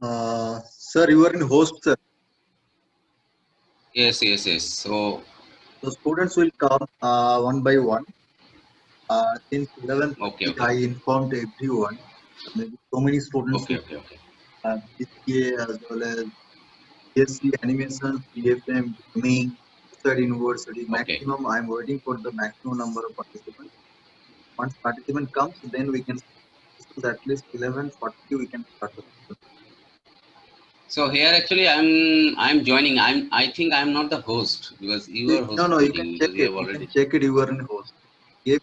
Sir, you are in host, sir. Yes, yes, yes. So, So students will come one by one. Since 11:30, okay, okay, I informed everyone. Maybe so many students okay, will okay, okay, BCA as well as BSc animation, CFM, gaming, outside university. okay. Maximum, I'm waiting for the maximum number of participants. Once participant comes, then we can start. At least 11:40 we can start the session. So here actually I'm joining. I think I'm not the host because you are No, host no, the you can meeting check because you it. have You can already. check it. You are in host. Yeah,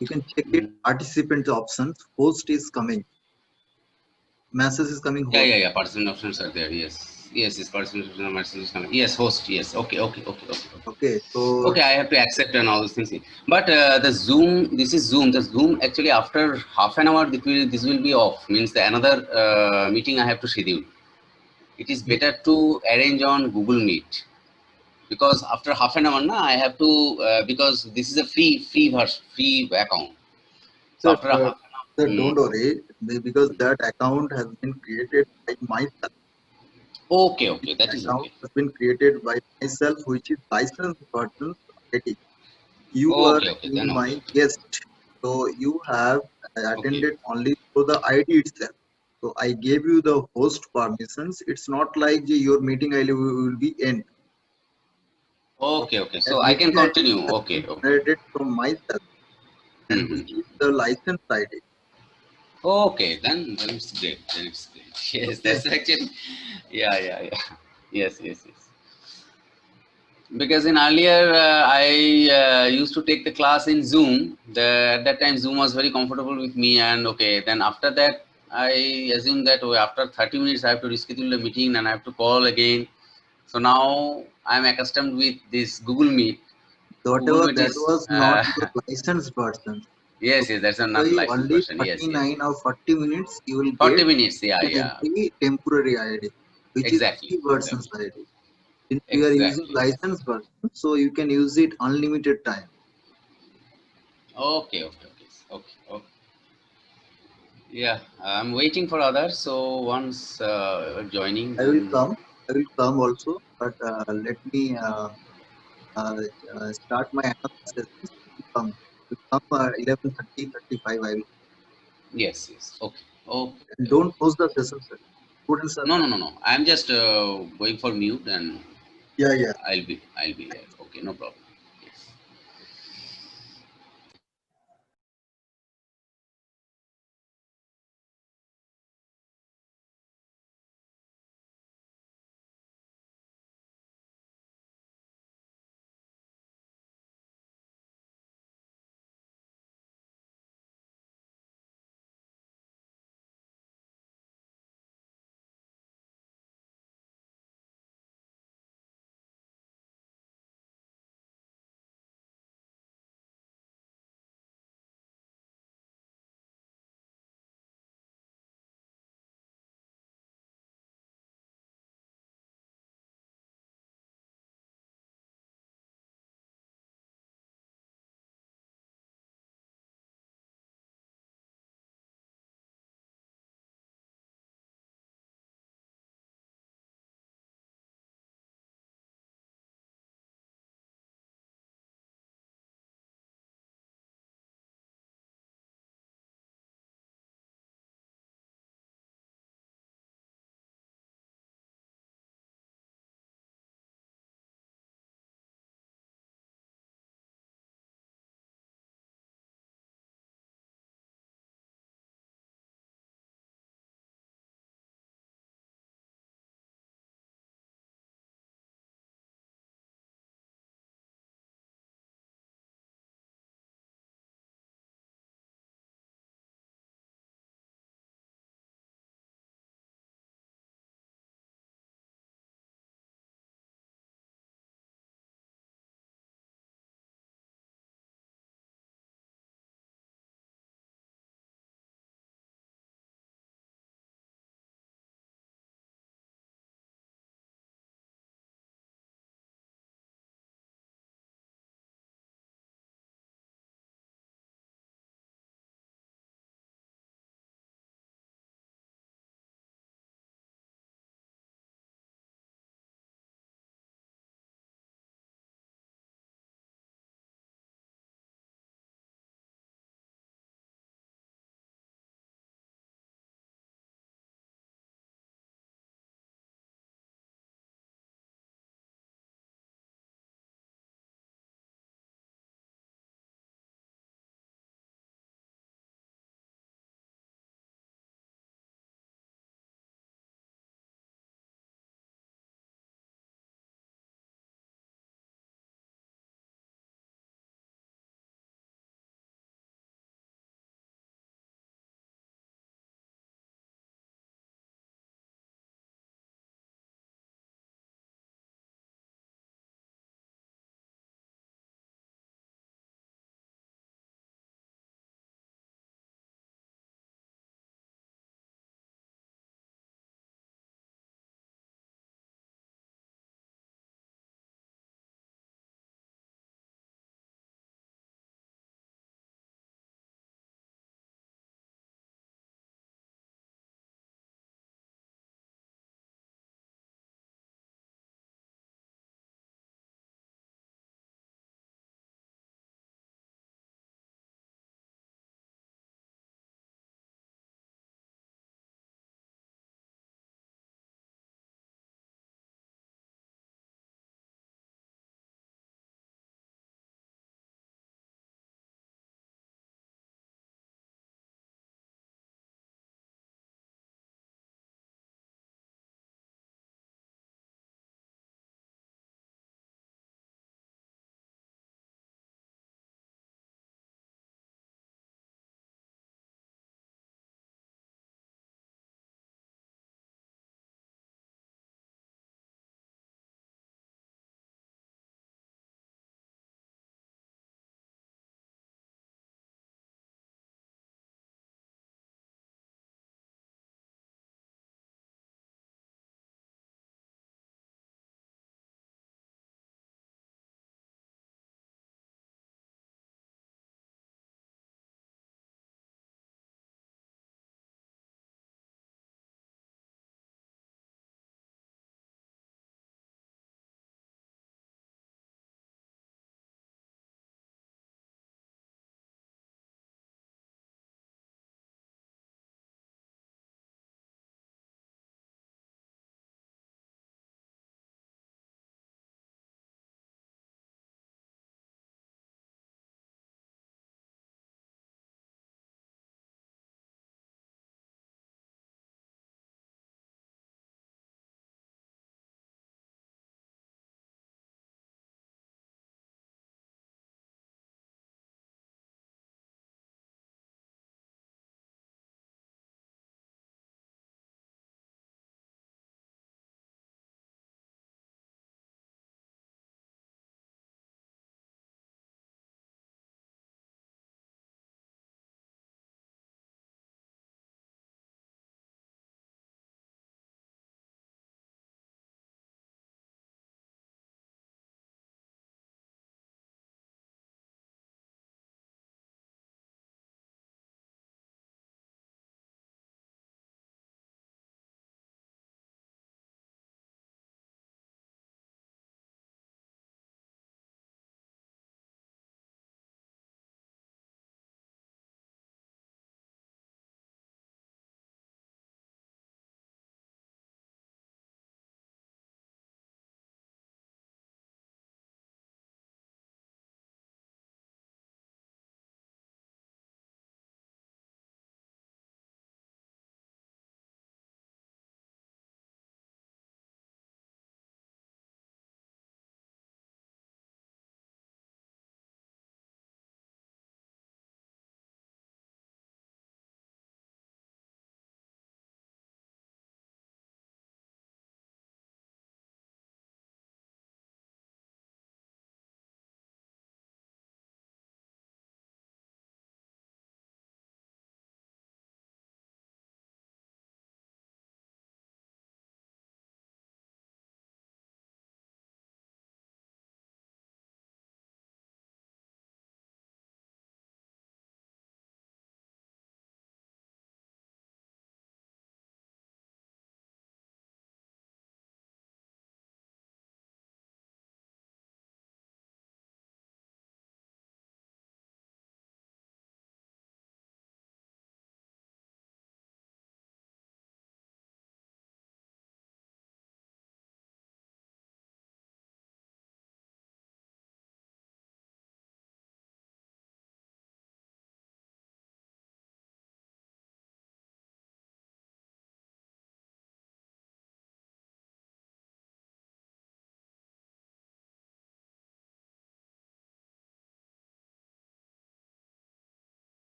you can check it. Mm. Participant options. Host is coming. Message is coming. Yeah, Host. yeah, yeah. Participant options are there. Yes, yes, yes. Participant options message is coming. Yes, host. Yes. Okay, okay, okay, okay, okay. Okay. So Okay, I have to accept and all those things. But the Zoom, this is Zoom. The Zoom actually after half an hour, this will be off. Means the another meeting I have to schedule. It is ye- better to arrange on Google Meet because after half an hour, na, I have to because this is a free version, free account. So sir, after a half an sir, hour, don't worry because that account has been created by myself. okay, This okay, that is account okay. has been created by myself, which is licensed person ID. You are Okay, okay, in then my okay, guest, so you have okay, attended only through the ID itself. So I gave you the host permissions. It's not like your meeting ID will be end. So okay, okay. that So I can meeting ID continue. has been Okay, okay. generated from myself, and which Mm-hmm. is the license ID. Okay, then it's great. Then it's great. Yes, Okay. that's actually, yeah, yeah, yeah. Yes, yes, yes. Because in earlier I used to take the class in Zoom. At that time Zoom was very comfortable with me, and okay. Then after that, I assume that after 30 minutes I have to reschedule the meeting and I have to call again. So now I'm accustomed with this Google Meet. So Google whatever Meet that is was not your licensed person. So yes, yes. That's a not by licensed only version. Yes, yes. 39 or 40 minutes, you will 40 get minutes. each Yeah, and yeah. every temporary ID, which is Exactly, free versions exactly, ID. Since we are using exactly. licensed version, so you can use it unlimited time. Okay, okay, okay, okay, okay. Yeah, I'm waiting for others. So once joining, I will then come. I will come also, but let me uh, start my another sessions. I will come. I will come 11:30, 35. I will. yes, yes. Okay, okay, And okay. don't post the session, sir. Students are No, no, coming. no, no. I'm just going for mute, and Yeah, yeah. I'll be there. Okay, no problem. Yes.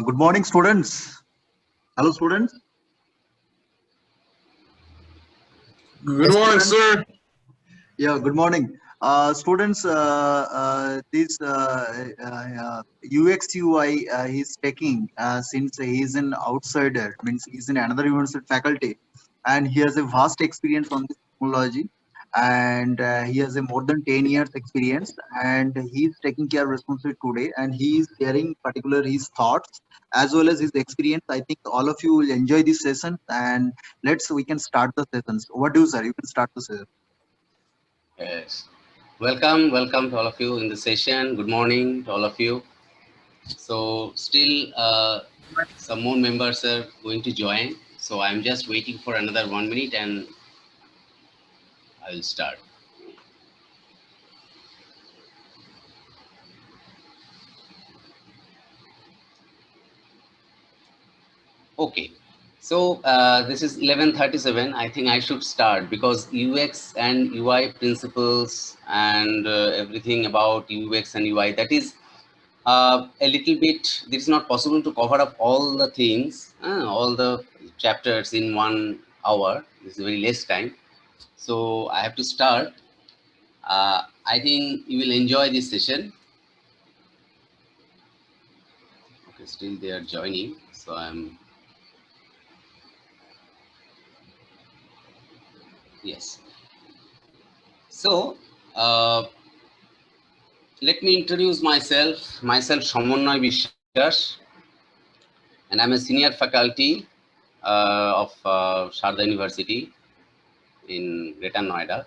Good morning, students. Hello, students. Good Yes, morning, students. sir. Yeah, good morning. Students, this UX UI he's taking since he's an outsider, means he's in another university faculty, and he has a vast experience on this technology, and he has a more than 10 years experience, and he's taking care of responsibility today, and he is sharing particular his thoughts as well as his experience. I think all of you will enjoy this session, and we can start the sessions. What do you, sir? You can start the session. Yes. Welcome to all of you in the session. Good morning to all of you. So still some more members are going to join. So I'm just waiting for another 1 minute and I will start. Okay. So this is 11:37. I think I should start because UX and UI principles and everything about UX and UI, that is a little bit, it is not possible to cover up all the things, all the chapters in 1 hour. This is very less time. So I have to start. I think you will enjoy this session. Okay, still they are joining. So yes. So let me introduce myself. Myself, Samanway BISWAS, and I'm a senior faculty of Sharda University in Greater Noida.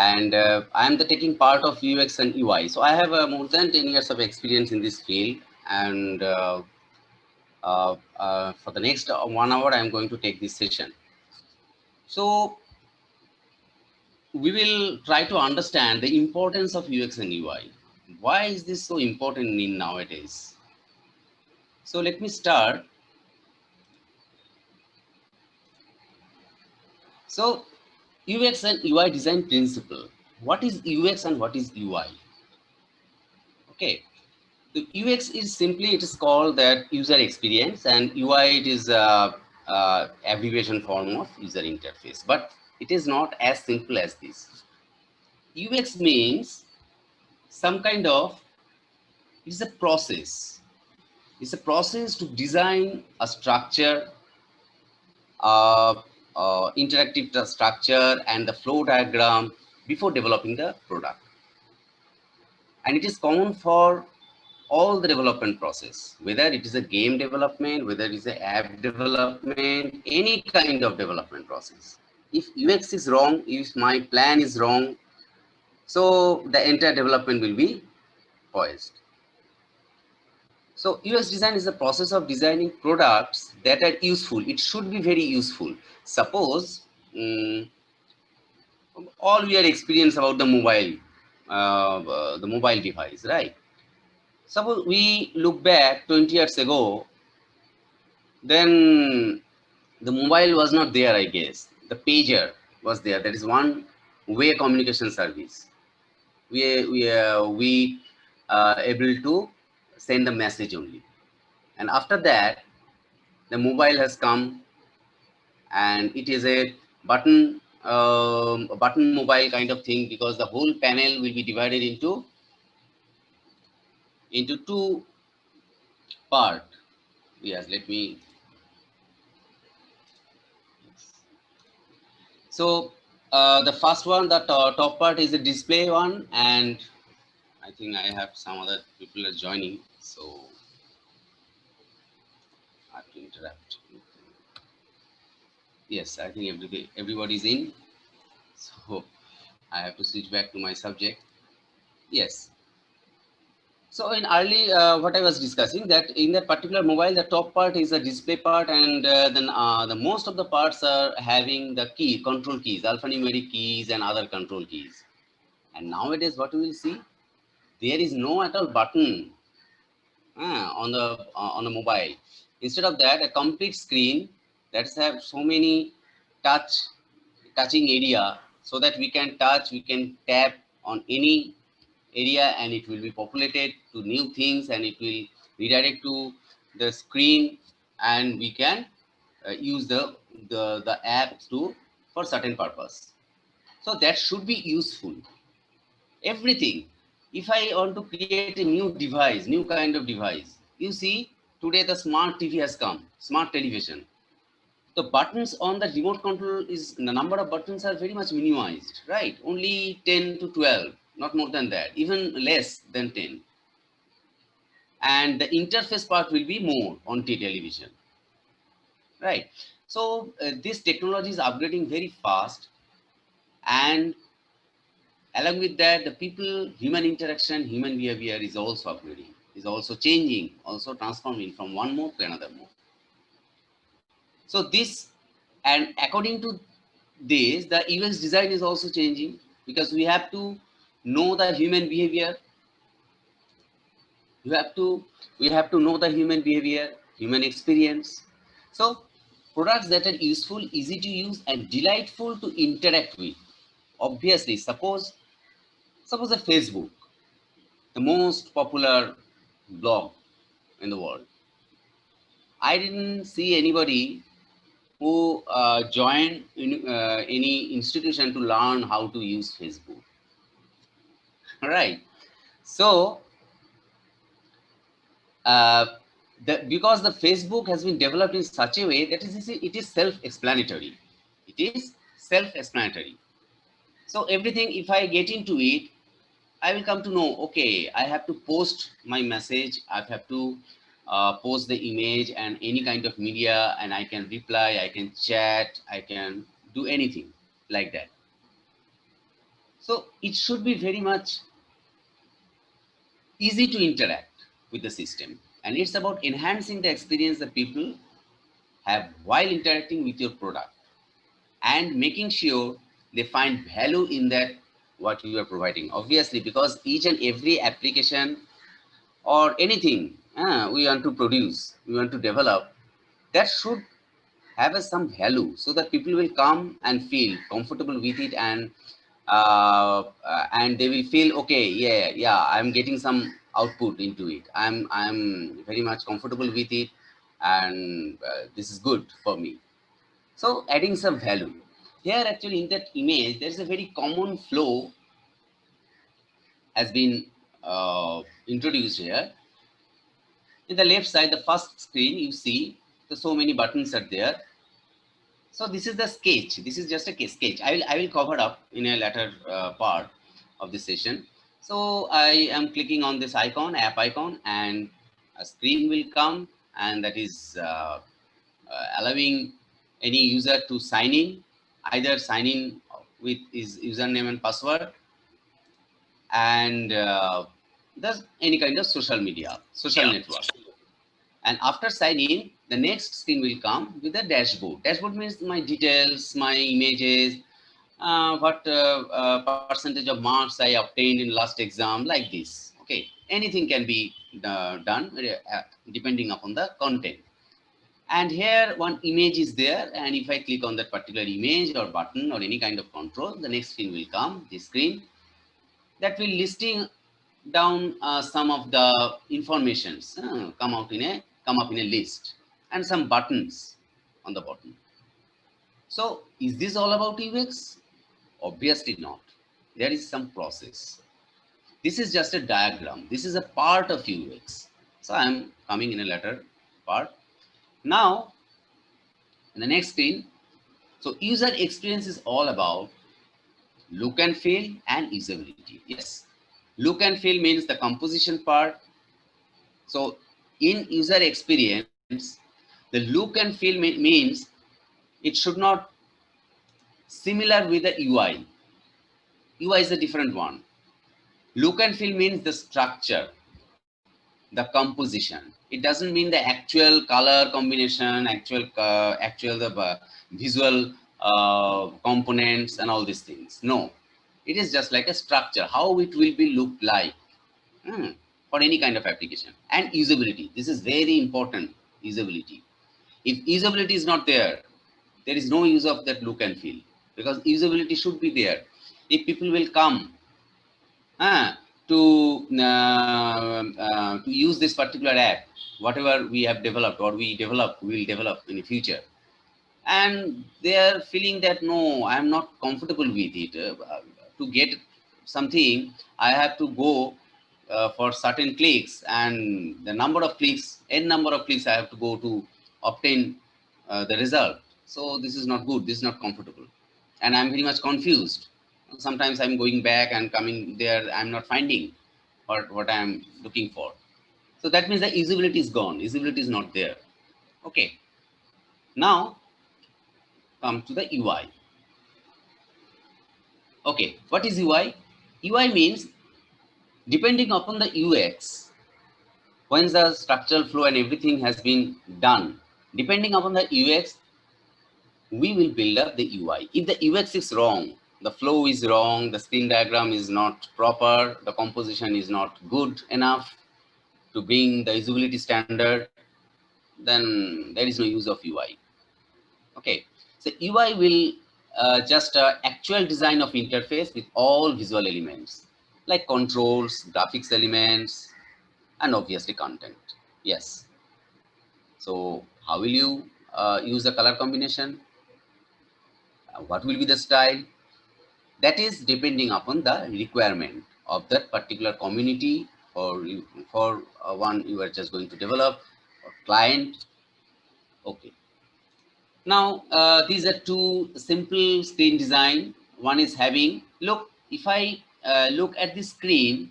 And I am the taking part of UX and UI. So I have more than 10 years of experience in this field. And for the next 1 hour, I am going to take this session. So we will try to understand the importance of UX and UI. Why is this so important in nowadays? So let me start. So UX and UI design principle. What is UX and what is UI? Okay. The UX is simply, it is called that user experience, and UI it is abbreviation form of user interface. But it is not as simple as this. UX means some kind of, it's a process. It's a process to design a structure, uh, interactive structure and the flow diagram before developing the product. And it is common for all the development process, whether it is a game development, whether it is an app development, any kind of development process. If UX is wrong, if my plan is wrong, so the entire development will be poised. So UX design is the process of designing products that are useful. It should be very useful. Suppose all we are experienced about the mobile device, right? Suppose we look back 20 years ago, then the mobile was not there, I guess. The pager was there. That is one way communication service. We able to send the message only. And after that, the mobile has come, and it is a button a button mobile kind of thing, because the whole panel will be divided into two part. Yes, let me. So the first one, the top part is the display one, and I think I have some other people are joining, so I have to interrupt. Yes, I think everybody's in, so I have to switch back to my subject. Yes. So in early, what I was discussing, that in that particular mobile, the top part is the display part, and then the most of the parts are having the control keys, alphanumeric keys, and other control keys. And nowadays, what we will see, there is no at all button on the mobile. Instead of that, a complete screen that have so many touching area, so that we can touch, we can tap on any area, and it will be populated to new things, and it will redirect to the screen, and we can use the app to for certain purpose. So that should be useful. Everything. If I want to create a new device, new kind of device, you see, today the smart TV has come, smart television. The buttons on the remote control, is the number of buttons are very much minimized, right? Only 10 to 12, not more than that, even less than 10. And the interface part will be more on television, right? So this technology is upgrading very fast, and along with that, the people, human interaction, human behavior is also upgrading, is also changing, also transforming from one mode to another mode. So this, and according to this, the UX design is also changing, because we have to know the human behavior. You have to, we have to know the human behavior, human experience. So products that are useful, easy to use, and delightful to interact with. Obviously, suppose a Facebook, the most popular blog in the world. I didn't see anybody who joined in, any institution to learn how to use Facebook. Right. So, uh, because the Facebook has been developed in such a way that it is self-explanatory. It is self-explanatory. So everything, if I get into it, I will come to know, okay, I have to post my message, I have to post the image and any kind of media, and I can reply, I can chat, I can do anything like that. So it should be very much easy to interact with the system. And it's about enhancing the experience that people have while interacting with your product, and making sure they find value in that what you are providing. Obviously, because each and every application or anything we want to produce, we want to develop, that should have some value, so that people will come and feel comfortable with it, and they will feel, okay, yeah, I'm getting some output into it. I'm very much comfortable with it, and this is good for me. So adding some value. Here actually in that image, there's a very common flow has been introduced here. In the left side, the first screen, you see so many buttons are there. So this is the sketch. This is just a sketch. I will cover up in a later part of this session. So I am clicking on this icon, app icon, and a screen will come, and that is allowing any user to sign in, either sign in with his username and password, and there's any kind of social media, social network. And after signing, the next screen will come with a dashboard. Dashboard means my details, my images, what percentage of marks I obtained in last exam, like this. Okay, anything can be done depending upon the content. And here one image is there, and if I click on that particular image or button or any kind of control, the next screen will come, this screen, that will listing down some of the informations come up in a list, and some buttons on the bottom. So is this all about UX? Obviously not. There is some process. This is just a diagram. This is a part of UX. So I am coming in a later part. Now, in the next screen, so user experience is all about look and feel and usability. Yes. Look and feel means the composition part. So in user experience, the look and feel means it should not similar with the UI. UI is a different one. Look and feel means the structure, the composition. It doesn't mean the actual color combination, actual the visual components and all these things. No, it is just like a structure, how it will be looked like for any kind of application. And usability. This is very important. Usability. If usability is not there, there is no use of that look and feel, because usability should be there. If people will come uh, to use this particular app, whatever we have developed or we will develop in the future, and they are feeling that no, I am not comfortable with it. To get something, I have to go for certain clicks, and the number of clicks, n number of clicks I have to go to obtain the result. So this is not good. This is not comfortable, and I'm very much confused. Sometimes I'm going back and coming there. I'm not finding what I'm looking for. So that means the usability is gone. Usability is not there. Okay. Now come to the UI. Okay, what is UI? UI means depending upon the UX, once the structural flow and everything has been done, depending upon the UX, we will build up the UI. If the UX is wrong, the flow is wrong, the screen diagram is not proper, the composition is not good enough to bring the usability standard, then there is no use of UI. Okay, so UI will just actual design of interface with all visual elements like controls, graphics elements, and obviously content. Yes. So how will you use the color combination? What will be the style? That is depending upon the requirement of that particular community, or for one you are just going to develop or client. Okay. Now, these are two simple screen design. One is having, look, if I look at the screen,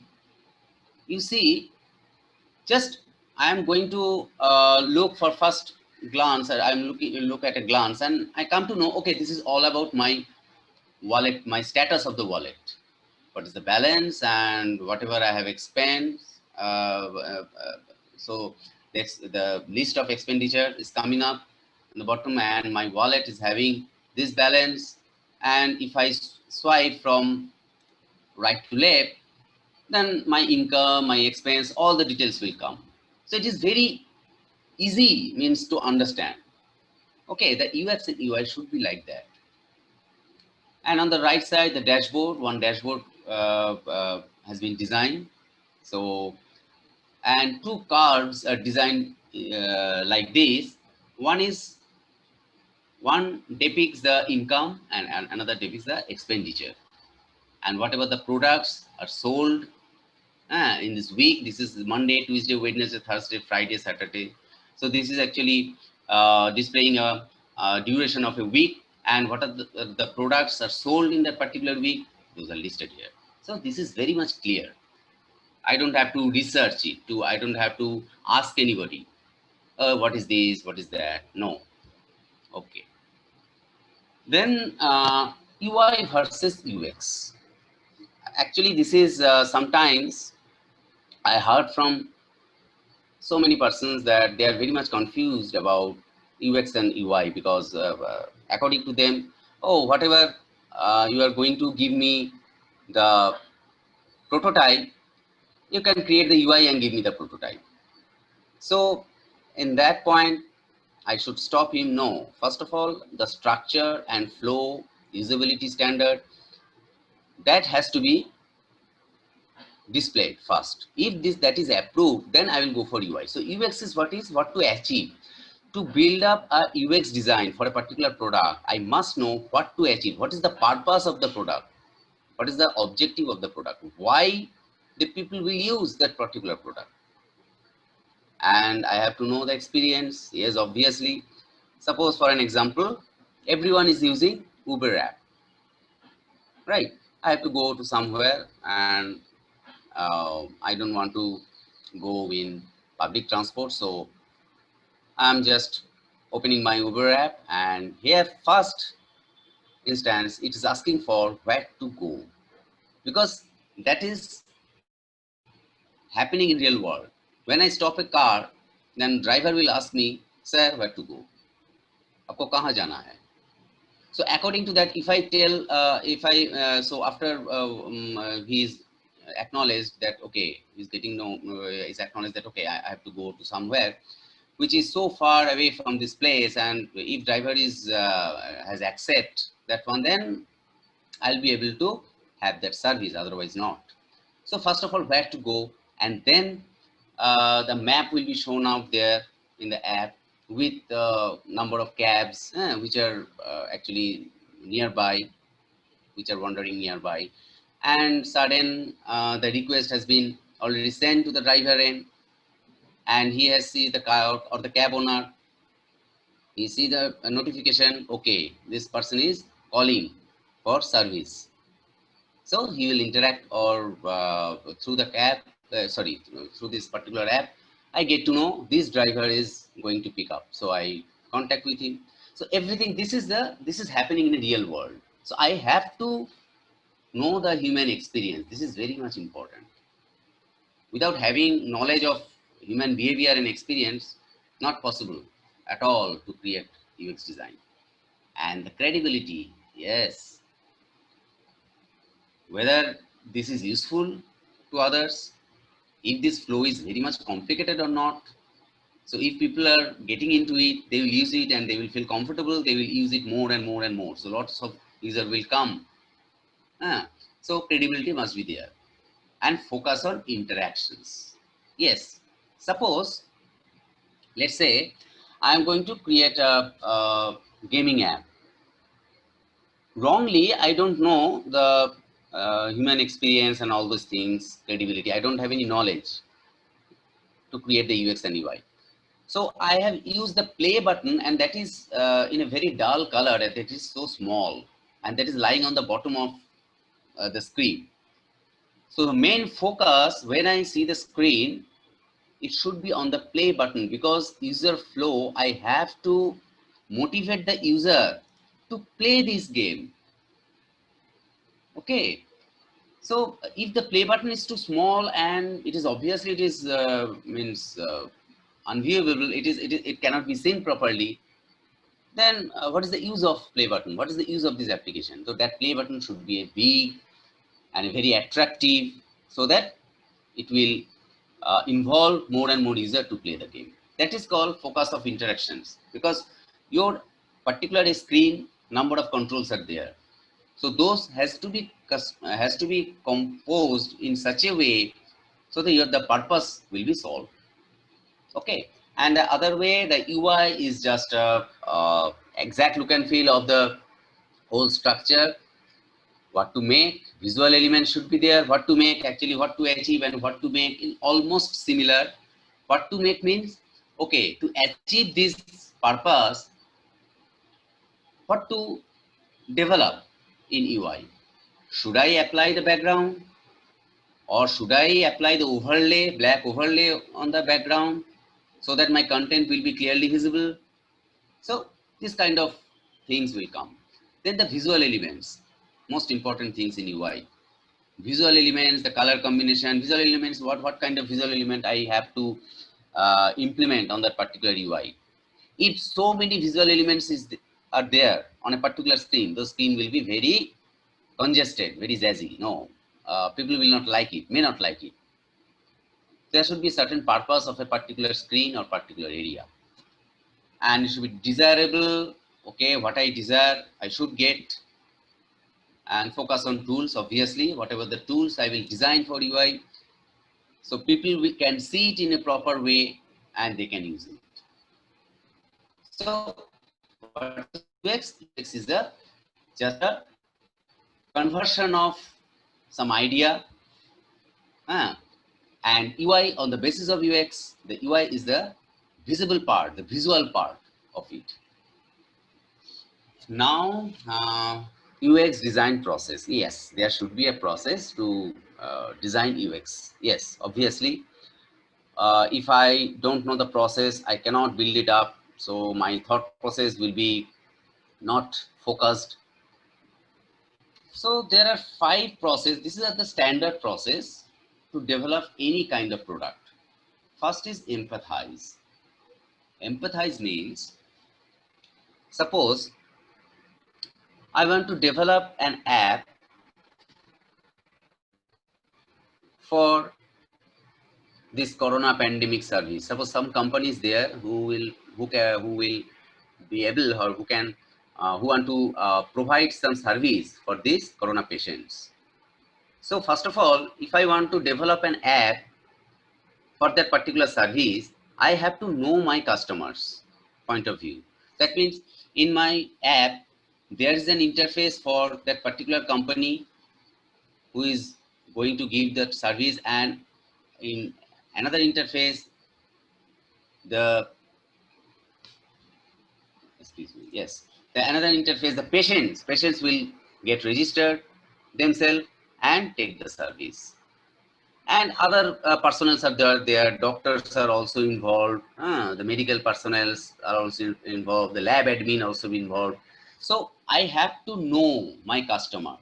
you see, just I am going to look for first glance. I'm look at a glance, and I come to know, okay, this is all about my wallet, my status of the wallet. What is the balance and whatever I have expense. So that's the list of expenditure is coming up in the bottom, and my wallet is having this balance. And if I swipe from right to left, then my income, my expense, all the details will come. So it is very easy means to understand. Okay, the UX and UI should be like that. And on the right side, the dashboard, one dashboard has been designed. So, and two cards are designed like this. One is, one depicts the income and another depicts the expenditure. And whatever the products are sold in this week, this is Monday, Tuesday, Wednesday, Thursday, Friday, Saturday. So this is actually displaying a duration of a week, and what are the products are sold in that particular week, those are listed here. So this is very much clear. I don't have to research it. I don't have to ask anybody, what is this, what is that? No. Okay. Then UI versus UX. Actually, this is sometimes I heard from so many persons that they are very much confused about UX and UI, because according to them, oh, whatever you are going to give me the prototype, you can create the UI and give me the prototype. So in that point, I should stop him. No, first of all, the structure and flow, usability standard, that has to be displayed first. If that is approved, then I will go for UI. So UX is what to achieve. To build up a UX design for a particular product, I must know what to achieve. What is the purpose of the product? What is the objective of the product? Why the people will use that particular product? And I have to know the experience. Yes, obviously. Suppose for an example, everyone is using Uber app, right? I have to go to somewhere and I don't want to go in public transport. So I'm just opening my Uber app, and here first instance it is asking for where to go, because that is happening in real world. When I stop a car, then driver will ask me, sir, where to go, आपको कहाँ जाना है? So according to that, if I tell, so after he's acknowledged that, okay, he's getting no, he's acknowledged that, okay, I have to go to somewhere which is so far away from this place, and if driver is has accept that one, then I'll be able to have that service, otherwise not. So first of all, where to go, and then the map will be shown out there in the app with the number of cabs which are actually nearby, which are wandering nearby, and sudden the request has been already sent to the driver end, and he has see the car or the cab owner, he see the notification, okay, this person is calling for service. So he will interact, or through the app, through this particular app, I get to know this driver is going to pick up. So I contact with him. So everything, this is happening in the real world. So I have to know the human experience. This is very much important. Without having knowledge of human behavior and experience, not possible at all to create UX design. And the credibility, yes, whether this is useful to others, if this flow is very much complicated or not. So if people are getting into it, they will use it and they will feel comfortable, they will use it more and more and more. So lots of users will come. So credibility must be there, and focus on interactions. Yes, suppose, let's say I am going to create a gaming app. Wrongly, I don't know the human experience and all those things, credibility. I don't have any knowledge to create the UX and UI. So I have used the play button, and that is in a very dull color, and it is so small, and that is lying on the bottom of the screen. So the main focus when I see the screen, it should be on the play button, because user flow, I have to motivate the user to play this game. Okay. So if the play button is too small, and it is obviously, it is means unviewable, it cannot be seen properly, then what is the use of play button? What is the use of this application? So that play button should be a big and a very attractive, so that it will involve more and more user to play the game. That is called focus of interactions, because your particular screen, number of controls are there. So those has to be composed in such a way so that the purpose will be solved. Okay, and the other way, the UI is just a exact look and feel of the whole structure. What to make, visual elements should be there. What to make, actually what to achieve, and what to make is almost similar. What to make means, okay, to achieve this purpose, what to develop in UI. Should I apply the background, or should I apply the overlay, black overlay on the background, so that my content will be clearly visible? So this kind of things will come. Then the visual elements, most important things in UI. Visual elements, the color combination, visual elements, what kind of visual element I have to implement on that particular UI. If so many visual elements are there on a particular screen, the screen will be very congested, very jazzy. No, people will not like it, may not like it. There should be a certain purpose of a particular screen or particular area, and it should be desirable. Okay, what I desire, I should get, and focus on tools. Obviously, whatever the tools I will design for UI, so people can see it in a proper way and they can use it. So what is UX? UX is just a conversion of some idea, and UI on the basis of UX. The UI is the visible part, the visual part of it. Now, UX design process. Yes, there should be a process to design UX. Yes, obviously. If I don't know the process, I cannot build it up. So my thought process will be not focused. So there are 5 processes. This is the standard process to develop any kind of product. First is empathize. Empathize means, suppose I want to develop an app for this corona pandemic service. Suppose some companies there who will be able, or who want to provide some service for these corona patients. So first of all, if I want to develop an app for that particular service, I have to know my customers' point of view. That means in my app, there is an interface for that particular company who is going to give that service, and in another interface, the excuse me, yes, the another interface, the patients will get registered themselves and take the service. And other personals are there, doctors are also involved, the medical personnels are also involved, the lab admin also involved. So I have to know my customer,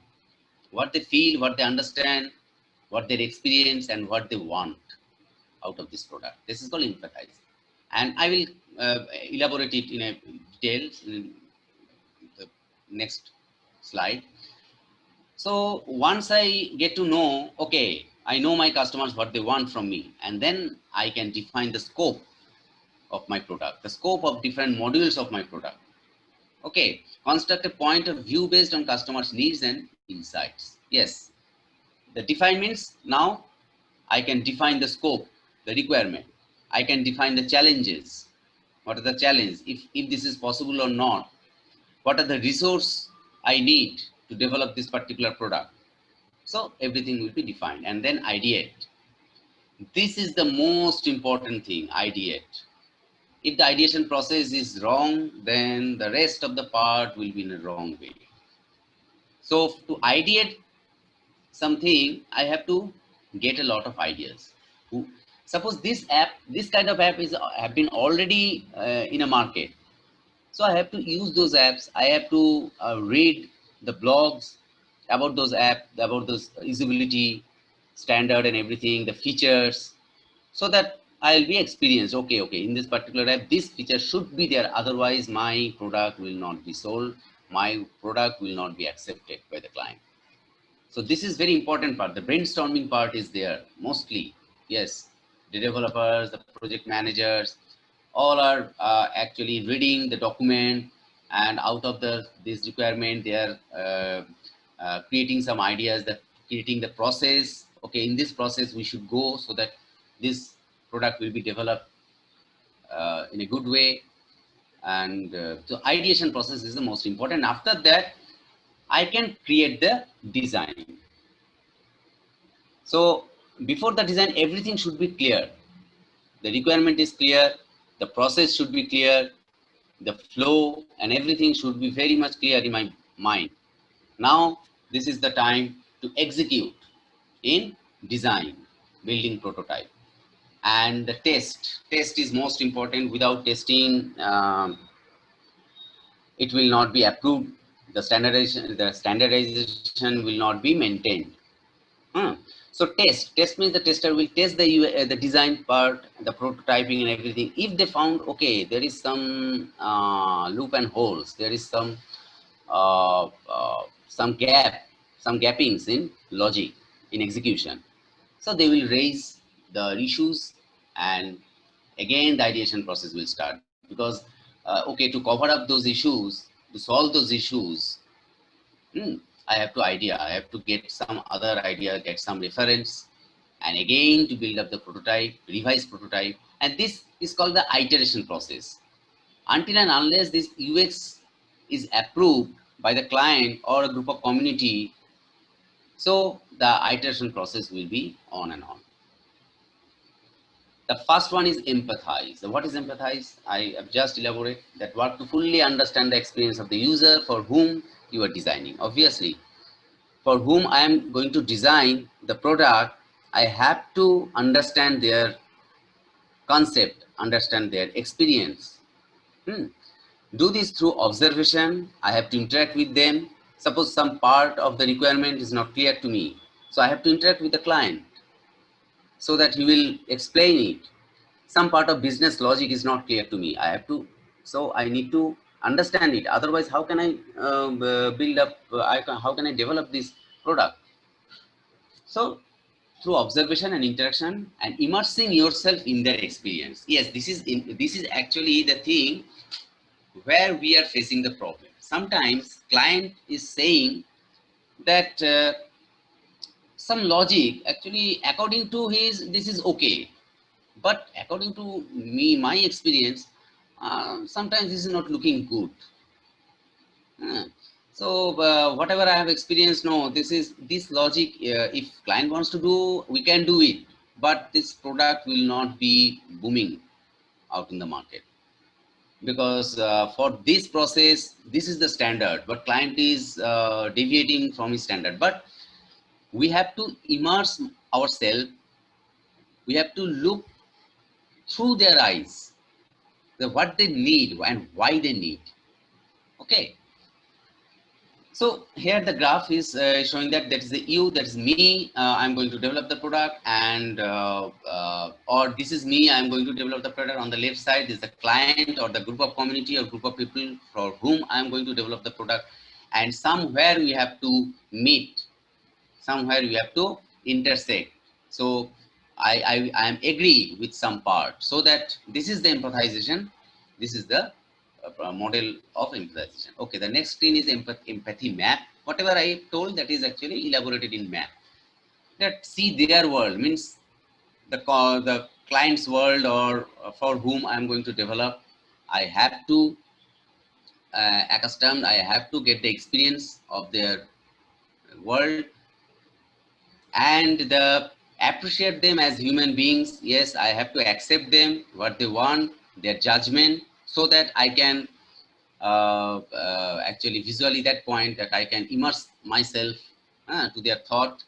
what they feel, what they understand, what they experience, and what they want out of this product. This is called empathize. And I will elaborate it in a detail in the next slide. So once I get to know, okay, I know my customers, what they want from me, and then I can define the scope of my product, the scope of different modules of my product. Okay, construct a point of view based on customers' needs and insights. Yes, the define means now I can define the scope, the requirement. I can define the challenges. What are the challenges? If this is possible or not. What are the resources I need to develop this particular product? So everything will be defined, and then ideate. This is the most important thing, ideate. If the ideation process is wrong, then the rest of the part will be in a wrong way. So to ideate something, I have to get a lot of ideas. Suppose this kind of app have been already in a market. So I have to use those apps. I have to read the blogs about those apps, about those usability standard and everything, the features, so that I'll be experienced. Okay, in this particular app, this feature should be there. Otherwise, my product will not be sold. My product will not be accepted by the client. So this is very important part. The brainstorming part is there mostly. Yes, the developers, the project managers, all are actually reading the document, and out of this requirement, they are creating some ideas, that creating the process. Okay, in this process, we should go so that this product will be developed in a good way. And so ideation process is the most important. After that, I can create the design. So before the design, everything should be clear. The requirement is clear, the process should be clear, the flow and everything should be very much clear in my mind. Now, this is the time to execute in design, building prototype. And the test is most important. Without testing, it will not be approved. The standardization will not be maintained. So test means the tester will test the design part, the prototyping and everything. If they found, okay, there is some loop and holes, there is some gappings in logic, in execution. So they will raise the issues, and again the ideation process will start, because okay, to cover up those issues, to solve those issues, I have to I have to get some other idea, get some reference, and again to build up the prototype, revise prototype. And this is called the iteration process. until and unless this UX is approved by the client or a group of community, so the iteration process will be on and on. The first one is empathize. So what is empathize? I have just elaborated that what to fully understand the experience of the user for whom you are designing. Obviously, for whom I am going to design the product, I have to understand their concept, understand their experience. Hmm. Do this through observation. I have to interact with them. Suppose some part of the requirement is not clear to me, so I have to interact with the client so that he will explain it. Some part of business logic is not clear to me. So I need to understand it. Otherwise, how can I build up? How can I develop this product? So through observation and interaction and immersing yourself in their experience. Yes, this is actually the thing where we are facing the problem. Sometimes client is saying that some logic actually according to his this is okay, but according to me my experience, sometimes this is not looking good. Uh, so whatever I have experienced, no, this logic, if client wants to do, we can do it, but this product will not be booming out in the market, because for this process this is the standard, but client is deviating from his standard. But we have to immerse ourselves, we have to look through their eyes, what they need and why they need. Okay, so here the graph is showing that that is the you, that is me, I'm going to develop the product, and or this is me, I'm going to develop the product. On the left side is the client or the group of community or group of people for whom I'm going to develop the product. And somewhere we have to meet, somewhere we have to intersect. So I am agree with some part, so that this is the empathization, this is the model of empathization. Okay, the next screen is empathy map. Whatever I told, that is actually elaborated in map. That see their world means the client's world, or for whom I am going to develop. I have to accustomed, I have to get the experience of their world, and the appreciate them as human beings. Yes, I have to accept them, what they want, their judgment, so that I can actually visually that point, that I can immerse myself to their thought,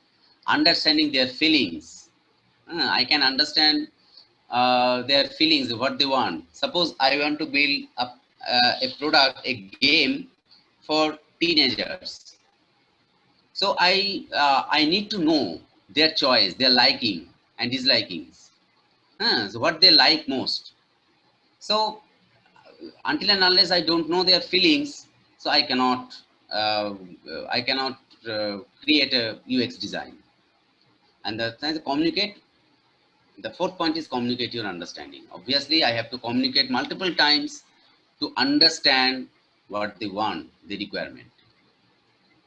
understanding their feelings. I can understand their feelings, what they want. Suppose I want to build up a product, a game for teenagers. So I need to know their choice, their liking and dislikings. So what they like most. So until and unless I don't know their feelings, so uh, I cannot create a UX design. And the communicate. The fourth point is communicate your understanding. Obviously, I have to communicate multiple times to understand what they want, the requirement.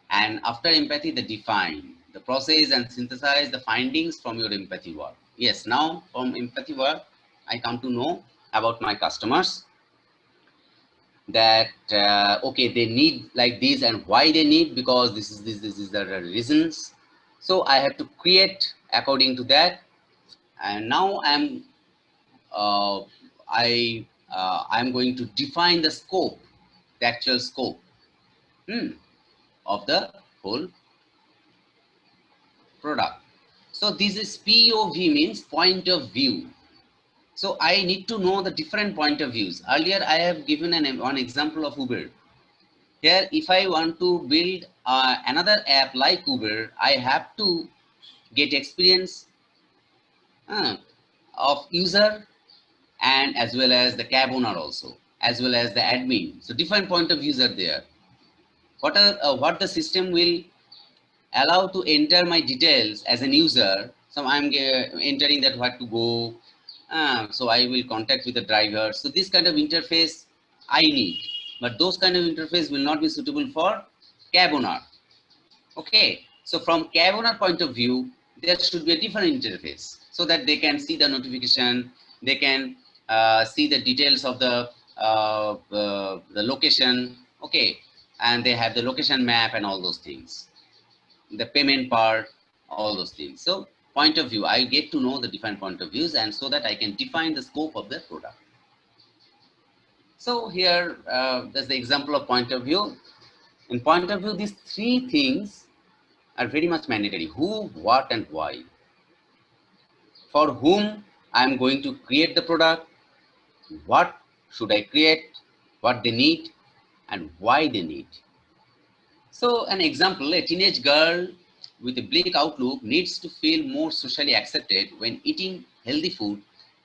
And after empathy, the define, the process and synthesize the findings from your empathy work. Yes, now from empathy work, I come to know about my customers, that okay, they need like this and why they need, because this is the reasons. So I have to create according to that. And now uh, I'm going to define the scope, the actual scope of the whole product. So this is POV, means point of view. So I need to know the different point of views. Earlier I have given one example of Uber. Here, if I want to build another app like Uber, I have to get experience uh, of user, and as well as the cab owner also, as well as the admin. So different point of views are there. What the system will allow to enter my details as an user. So I'm entering that where to go. So I will contact with the driver. So this kind of interface I need, but those kind of interface will not be suitable for cab owner. Okay, so from cab owner point of view, there should be a different interface, so that they can see the notification, they can see the details of the the location, okay, and they have the location map and all those things, the payment part, all those things. So point of view, I get to know the different point of views, and so that I can define the scope of the product. So here, there's the example of point of view. In point of view, these three things are very much mandatory: who, what, and why. For whom I am going to create the product, what should I create, what they need, and why they need. So an example, a teenage girl with a bleak outlook needs to feel more socially accepted when eating healthy food,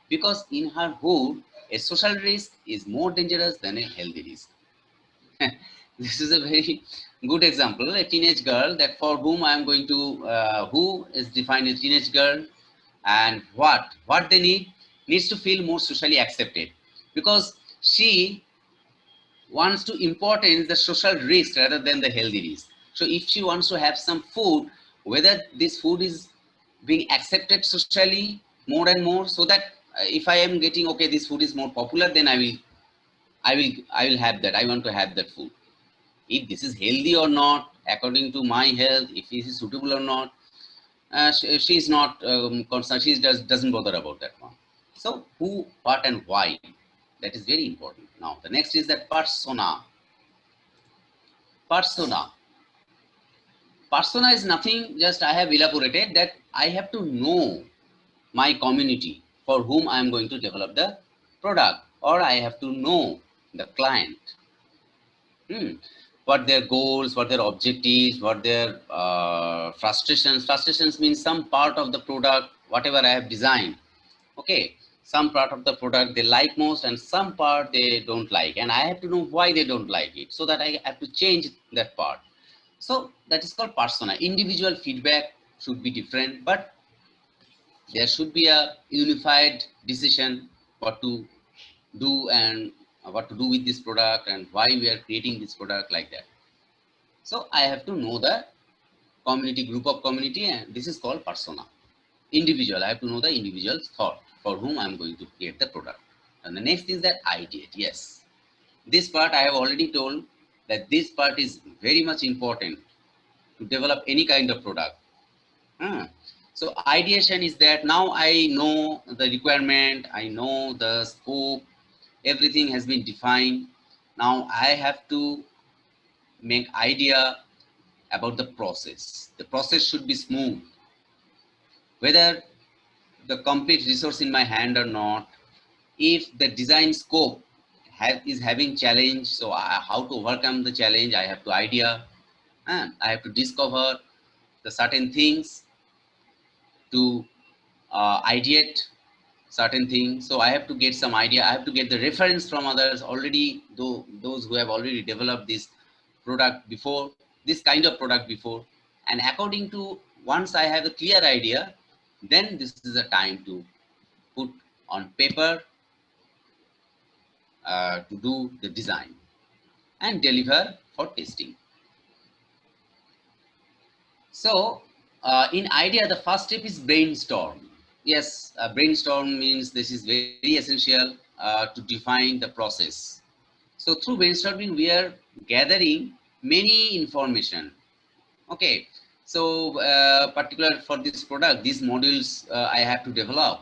because in her hood, a social risk is more dangerous than a healthy risk. This is a very good example. A teenage girl, that for whom I am going to, who is defined as teenage girl, and what they needs to feel more socially accepted, because she wants to importance the social risk rather than the healthy risk. So if she wants to have some food, whether this food is being accepted socially more and more, so that if I am getting, okay, this food is more popular, then I will have that. I want to have that food. If this is healthy or not, according to my health, if it is suitable or not, she is not concerned. She doesn't bother about that one. So who, what, and why, that is very important. Now the next is that persona. Persona. Persona is nothing, just I have elaborated that I have to know my community for whom I am going to develop the product, or I have to know the client. Hmm. What their goals, what their objectives, what their frustrations. Frustrations means some part of the product, whatever I have designed. Okay, some part of the product they like most, and some part they don't like, and I have to know why they don't like it, so that I have to change that part. So that is called persona. Individual feedback should be different, but there should be a unified decision what to do, and what to do with this product, and why we are creating this product, like that. So I have to know the community, group of community, and this is called persona. Individual, I have to know the individual's thought for whom I am going to create the product. And the next is that ideate. Yes, this part I have already told that this part is very much important to develop any kind of product. Hmm. So ideation is that now I know the requirement, I know the scope, everything has been defined. Now I have to make idea about the process. The process should be smooth, whether the complete resource in my hand or not. If the design scope is having challenge, so how to overcome the challenge, I have to idea, and I have to discover the certain things to ideate certain things. So I have to get some idea. I have to get the reference from others already, though those who have already developed this product before, this kind of product before. And according to, once I have a clear idea, then this is the time to put on paper, to do the design and deliver for testing. So in idea, the first step is brainstorm. Yes, brainstorm means this is very essential to define the process. So through brainstorming, we are gathering many information. Okay, so particular for this product, these modules I have to develop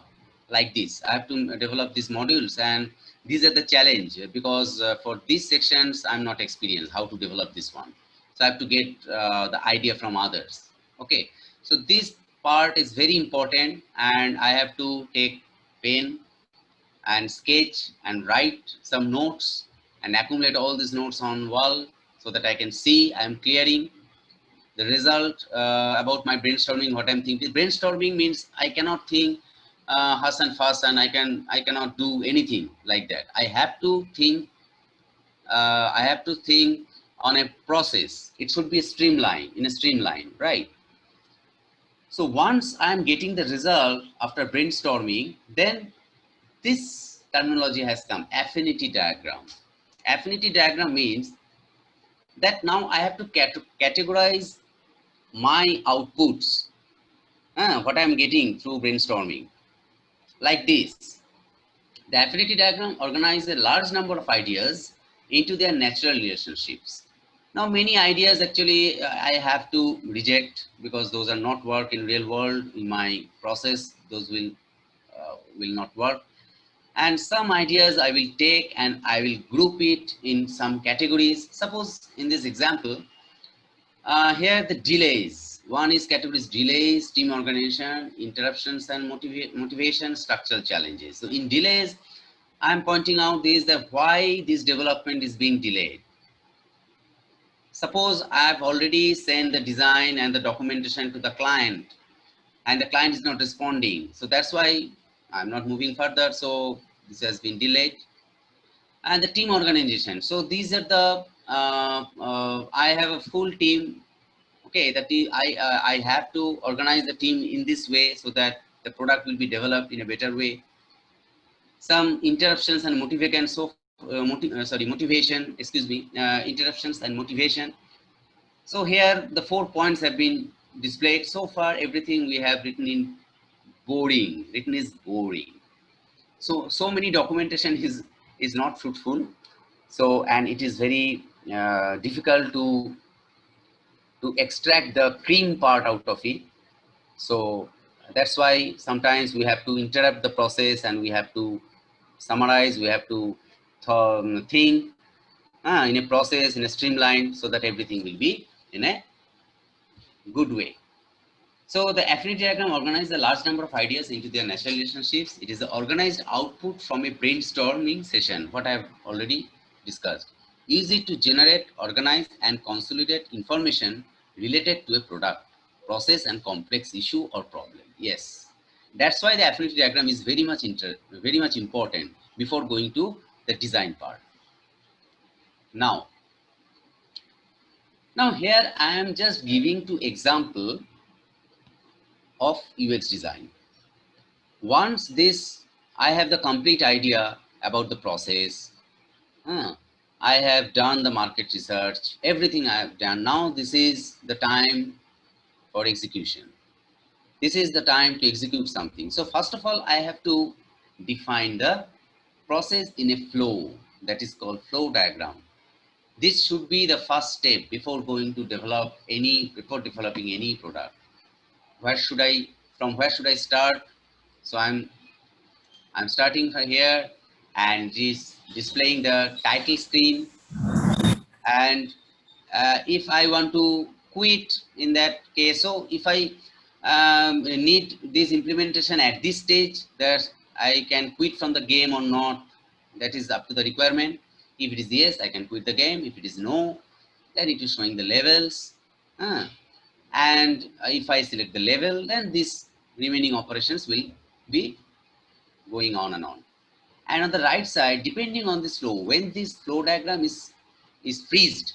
like this. I have to develop these modules, and these are the challenge, because for these sections I'm not experienced how to develop this one. So I have to get the idea from others. Okay, so this part is very important, and I have to take pen and sketch and write some notes and accumulate all these notes on wall, so that I can see I am clearing the result about my brainstorming, what I'm thinking. Brainstorming means I cannot think hush and fuss, and I cannot do anything like that. I have to think on a process. It should be a streamline, in a streamline, right? So once I'm getting the result after brainstorming, then this terminology has come, affinity diagram. Affinity diagram means that now I have to categorize my outputs, what I'm getting through brainstorming, like this. The affinity diagram organizes a large number of ideas into their natural relationships. Now, many ideas actually I have to reject because those are not work in real world. In my process, those will not work. And some ideas I will take and I will group it in some categories. Suppose in this example, here the delays. One is categories delays, team organization, interruptions and motivation, structural challenges. So in delays, I'm pointing out this that why this development is being delayed. Suppose I've already sent the design and the documentation to the client and the client is not responding. So that's why I'm not moving further. So this has been delayed. And the team organization. So these are the, I have a full team. Okay, I have to organize the team in this way so that the product will be developed in a better way. Some interruptions and motivation, motivation, excuse me, interruptions and motivation. So here the 4 points have been displayed. So far, everything we have written in boring, written is boring. So many documentation is not fruitful. So, and it is very difficult to extract the cream part out of it. So that's why sometimes we have to interrupt the process and we have to summarize, we have to think in a process, in a streamline, so that everything will be in a good way. So the affinity diagram organizes a large number of ideas into their natural relationships. It is the organized output from a brainstorming session, what I have already discussed. Use it to generate, organize, and consolidate information related to a product, process, and complex issue or problem. Yes, that's why the affinity diagram is very much important before going to the design part. Now here I am just giving two example of UX design. Once this, I have the complete idea about the process. I have done the market research, everything I have done. Now this is the time for execution. This is the time to execute something. So first of all, I have to define the process in a flow, that is called flow diagram. This should be the first step before before developing any product. From where should I start? So I'm starting from here and displaying the title screen. And if I want to quit in that case, so if I need this implementation at this stage, that I can quit from the game or not, that is up to the requirement. If it is yes, I can quit the game. If it is no, then it is showing the levels. And if I select the level, then these remaining operations will be going on and on. And on the right side, depending on this flow, when this flow diagram is freezed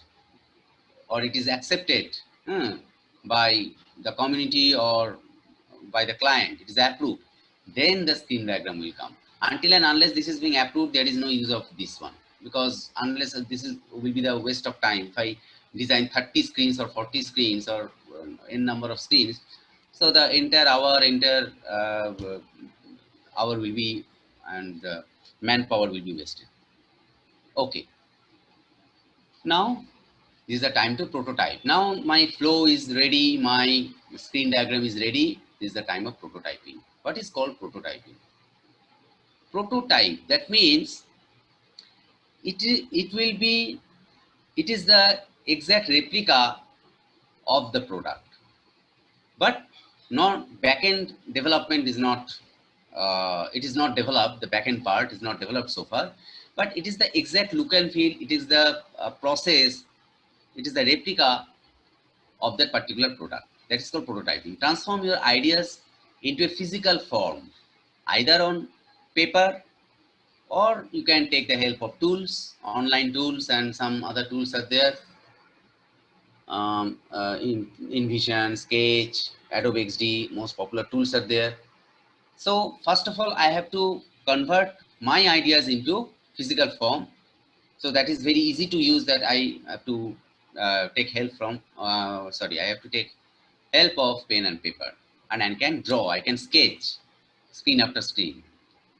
or it is accepted by the community or by the client, it is approved, then the screen diagram will come. Until and unless this is being approved, there is no use of this one, because unless this will be the waste of time. If I design 30 screens or 40 screens or n number of screens, so the entire hour will be, and manpower will be wasted. Okay, now this is the time to prototype. Now my flow is ready, my screen diagram is ready. This is the time of prototyping. What is called prototyping? Prototype, that means it is the exact replica of the product, but not backend development is not, it is not developed, the backend part is not developed so far, but it is the exact look and feel, it is the process, it is the replica of that particular product. That is called prototyping. Transform your ideas into a physical form, either on paper, or you can take the help of tools, online tools, and some other tools are there. In InVision, Sketch, Adobe XD, most popular tools are there. So first of all, I have to convert my ideas into physical form. So that is very easy to use. That I have to take help from. I have to take help of pen and paper, and I can draw. I can sketch screen after screen,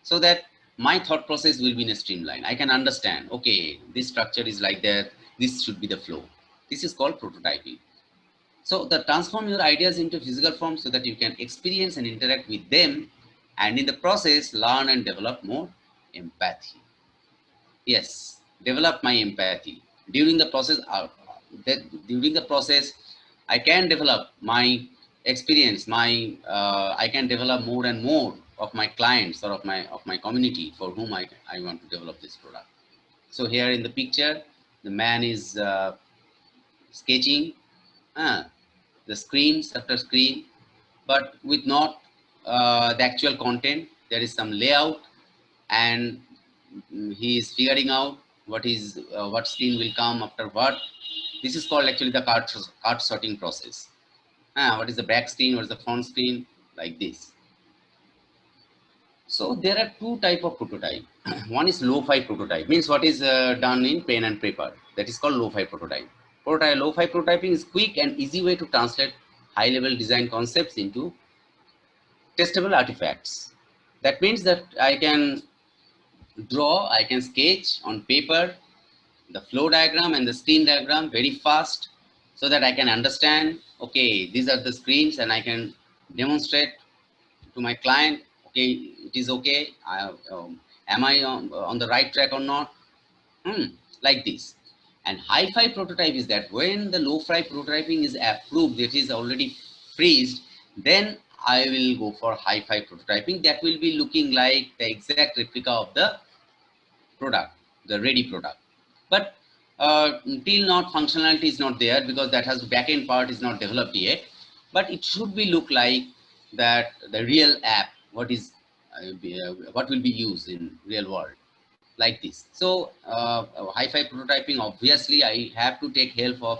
so that my thought process will be in a streamline. I can understand, okay, this structure is like that, this should be the flow. This is called prototyping. So the transform your ideas into physical form so that you can experience and interact with them, and in the process learn and develop more empathy. Yes, develop my empathy. During the process, during the process, I can develop my experience. I can develop more and more of my clients or of my community for whom I want to develop this product. So here in the picture, the man is sketching uh, the screens after screen, but with not the actual content. There is some layout, and he is figuring out what screen will come after what. This is called actually the card sorting process. What is the back screen? What is the front screen? Like this. So there are two type of prototype. One is lo-fi prototype, means what is done in pen and paper. That is called lo-fi prototype. Lo-fi prototyping is quick and easy way to translate high-level design concepts into testable artifacts. That means that I can draw, I can sketch on paper the flow diagram and the screen diagram very fast so that I can understand, okay, these are the screens, and I can demonstrate to my client, okay, it is okay. Am I on the right track or not? Like this. And hi-fi prototype is that when the low-fi prototyping is approved, it is already freezed, then I will go for hi-fi prototyping. That will be looking like the exact replica of the product, the ready product. But till not functionality is not there because that has backend part is not developed yet. But it should be look like that the real app, what will be used in real world, like this. So hi-fi prototyping, obviously I have to take help of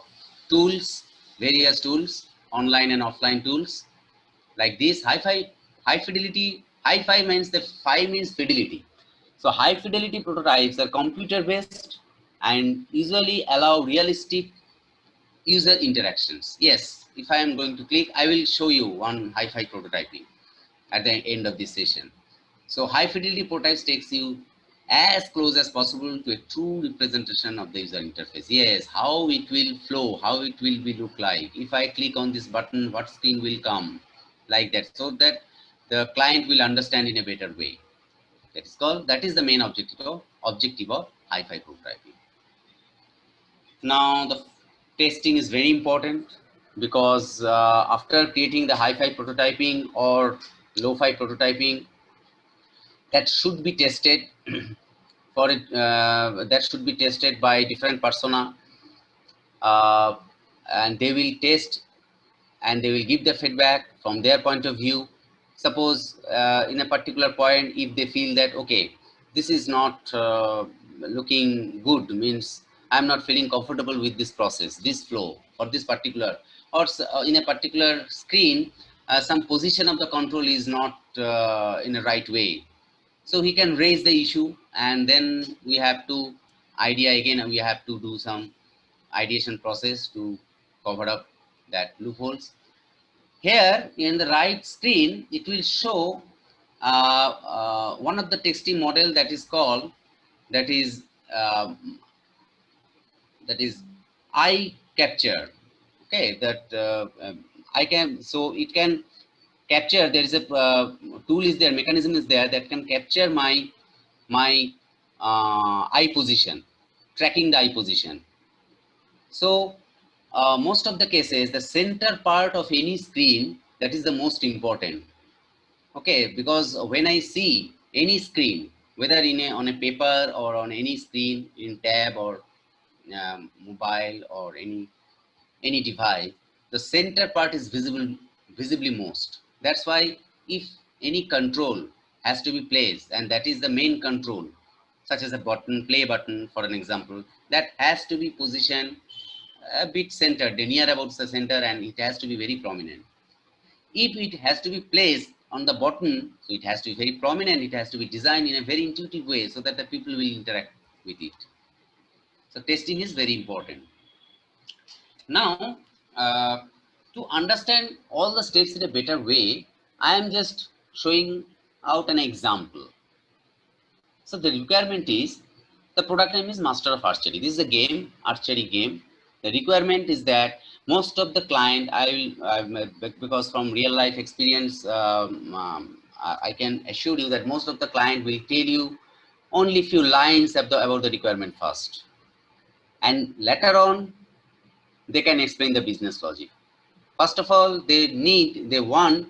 tools, various tools, online and offline tools, like this. High fidelity, hi-fi means the phi means fidelity. So high fidelity prototypes are computer based and usually allow realistic user interactions. Yes, if I am going to click, I will show you one hi-fi prototyping at the end of this session. So high fidelity prototypes takes you as close as possible to a true representation of the user interface. Yes, how it will flow, how it will be look like. If I click on this button, what screen will come, like that, so that the client will understand in a better way. That is the main objective of hi-fi prototyping. Now the testing is very important because after creating the hi-fi prototyping or low-fi prototyping, that should be tested for it. That should be tested by different persona, uh, and they will test and they will give the feedback from their point of view. Suppose in a particular point, if they feel that, okay, this is not looking good, means I'm not feeling comfortable with this process, this flow, or this particular, or in a particular screen, some position of the control is not in a right way. So he can raise the issue, and then we have to idea again, and we have to do some ideation process to cover up that loopholes. Here in the right screen, it will show one of the texting model that is called, that is um, that is eye capture. Okay, that I can, so it can capture. There is a tool is there, mechanism is there that can capture my eye position, tracking the eye position. So most of the cases, the center part of any screen, that is the most important. Okay, because when I see any screen, whether on a paper or on any screen in tab or mobile or any device, the center part is visibly most. That's why if any control has to be placed, and that is the main control, such as a button, play button for an example, that has to be positioned a bit centered, near about the center, and it has to be very prominent. If it has to be placed on the button, so it has to be very prominent, it has to be designed in a very intuitive way so that the people will interact with it. So testing is very important. Now, to understand all the steps in a better way, I am just showing out an example. So the requirement is, the product name is Master of Archery. This is a game, archery game. The requirement is that most of the client, because from real life experience, I can assure you that most of the client will tell you only few lines about the requirement first. And later on, they can explain the business logic. First of all, they want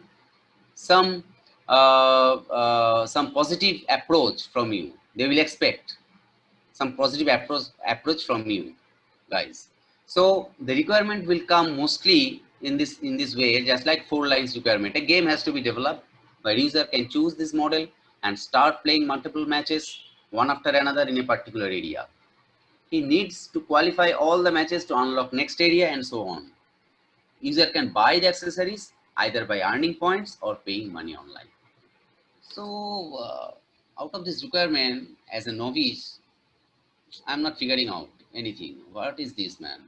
some some positive approach from you. They will expect some positive approach from you, guys. So the requirement will come mostly in this way, just like 4 lines requirement. A game has to be developed where user can choose this model and start playing multiple matches one after another in a particular area. He needs to qualify all the matches to unlock next area and so on. User can buy the accessories either by earning points or paying money online. So out of this requirement, as a novice, I'm not figuring out anything. What is this, man?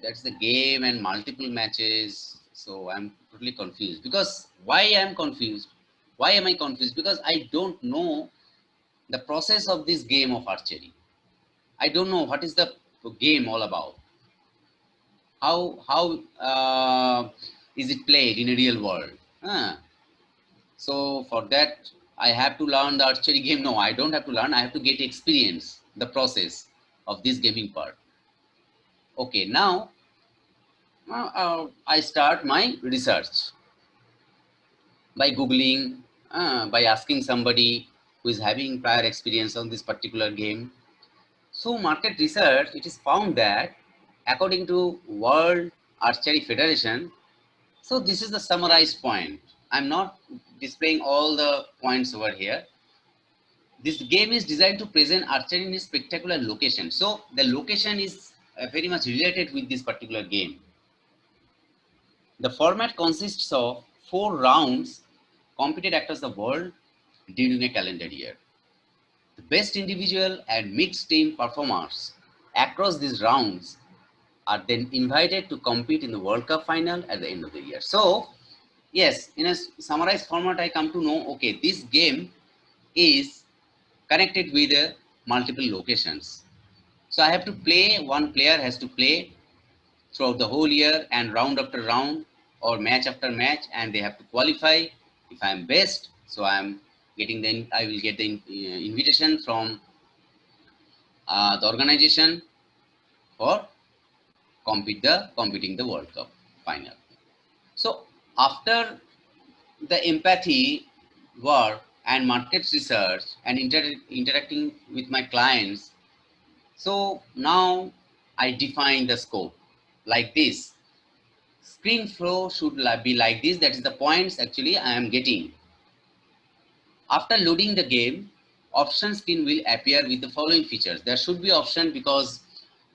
That's the game and multiple matches. So I'm totally confused. Because why I'm confused? Why am I confused? Because I don't know the process of this game of archery. I don't know what is the game all about. How is it played in a real world? Huh. So for that, I have to learn the archery game. No, I don't have to learn. I have to get experience the process of this gaming part. Okay, now I start my research by Googling, by asking somebody who is having prior experience on this particular game. So market research, it is found that according to World Archery Federation, so this is the summarized point. I'm not displaying all the points over here. This game is designed to present archery in a spectacular location. So the location is very much related with this particular game. The format consists of 4 rounds competed across the world during a calendar year. The best individual and mixed team performers across these rounds are then invited to compete in the World Cup final at the end of the year. So, yes, in a summarized format, I come to know, okay, this game is connected with multiple locations. So I have to play, one player has to play throughout the whole year and round after round or match after match, and they have to qualify. If I'm best, so I will get the invitation from the organization for competing the World Cup final. So after the empathy work and market research and interacting with my clients, so now I define the scope like this. Screen flow should be like this. That is the points actually I am getting. After loading the game, option screen will appear with the following features. There should be option because